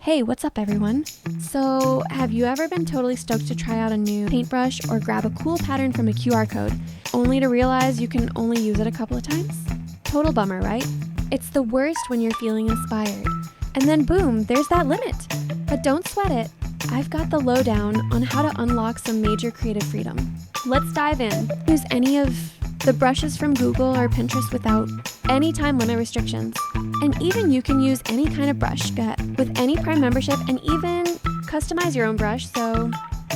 Hey, what's up everyone? So, have you ever been totally stoked to try out a new paintbrush or grab a cool pattern from a QR code, only to realize you can only use it a couple of times? Total bummer, right? It's the worst when you're feeling inspired. And then boom, there's that limit. But don't sweat it. I've got the lowdown on how to unlock some major creative freedom. Let's dive in. Use any of the brushes from Google or Pinterest without any time limit restrictions. And even you can use any kind of brush with any Prime membership and even customize your own brush. So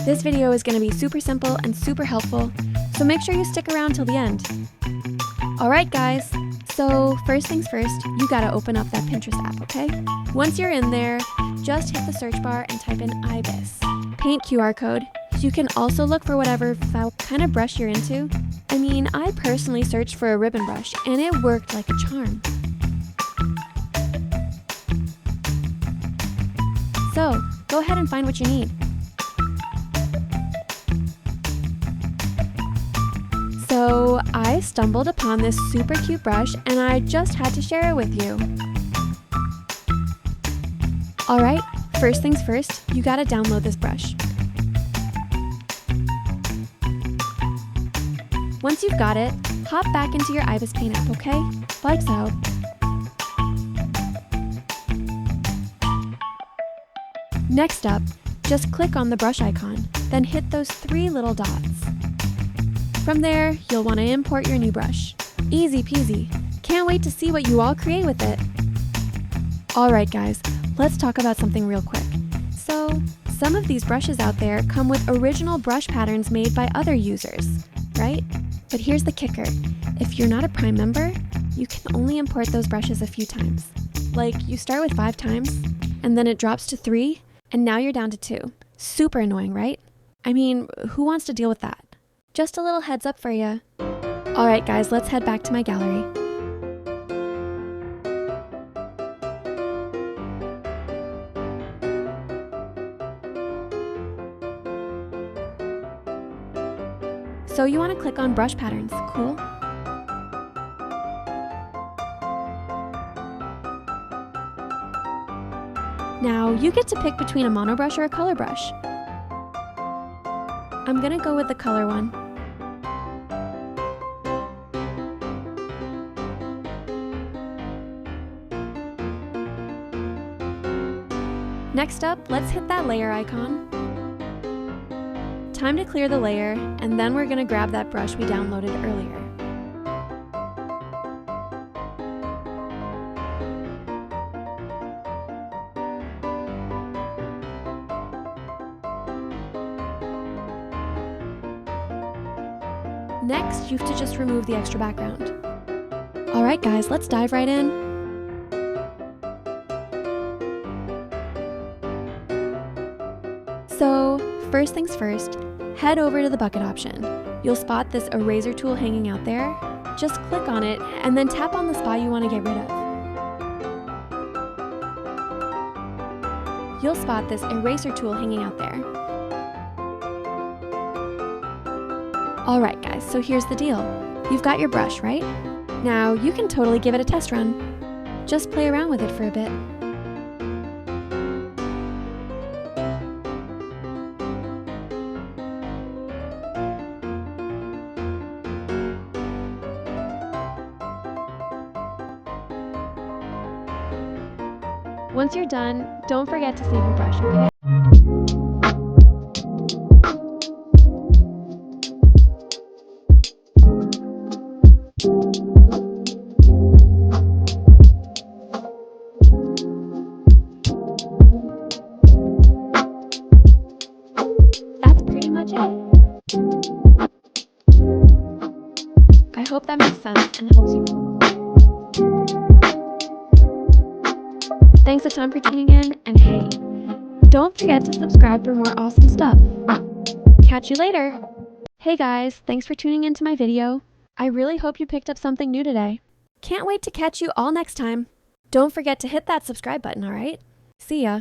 this video is going to be super simple and super helpful. So make sure you stick around till the end. All right, guys. So first things first, you gotta open up that Pinterest app, okay? Once you're in there, just hit the search bar and type in IBIS. Paint QR code. You can also look for whatever kind of brush you're into. I mean, I personally searched for a ribbon brush and it worked like a charm. So go ahead and find what you need. So I stumbled upon this super cute brush and I just had to share it with you. Alright, first things first, you gotta download this brush. Once you've got it, hop back into your IBIS Paint app, okay? Lights out. Next up, just click on the brush icon, then hit those three little dots. From there, you'll want to import your new brush. Easy peasy. Can't wait to see what you all create with it. Alright guys, let's talk about something real quick. So, some of these brushes out there come with original brush patterns made by other users, right? But here's the kicker. If you're not a Prime member, you can only import those brushes a few times. Like, you start with 5 times, and then it drops to 3, and now you're down to 2. Super annoying, right? I mean, who wants to deal with that? Just a little heads up for you. Alright guys, let's head back to my gallery. So you want to click on brush patterns, cool? Now you get to pick between a mono brush or a color brush. I'm gonna go with the color one. Next up, let's hit that layer icon. Time to clear the layer, and then we're gonna grab that brush we downloaded earlier. Next, you have to just remove the extra background. Alright guys, let's dive right in. So, first things first, head over to the bucket option. You'll spot this eraser tool hanging out there. Just click on it and then tap on the spot you want to get rid of. You'll spot this eraser tool hanging out there. Alright guys, so here's the deal. You've got your brush, right? Now you can totally give it a test run. Just play around with it for a bit. Once you're done, don't forget to save your brush, okay? That's pretty much it. I hope that makes sense and helps you. Thanks a ton for tuning in, and hey, don't forget to subscribe for more awesome stuff. Catch you later! Hey guys, thanks for tuning into my video. I really hope you picked up something new today. Can't wait to catch you all next time. Don't forget to hit that subscribe button, alright? See ya!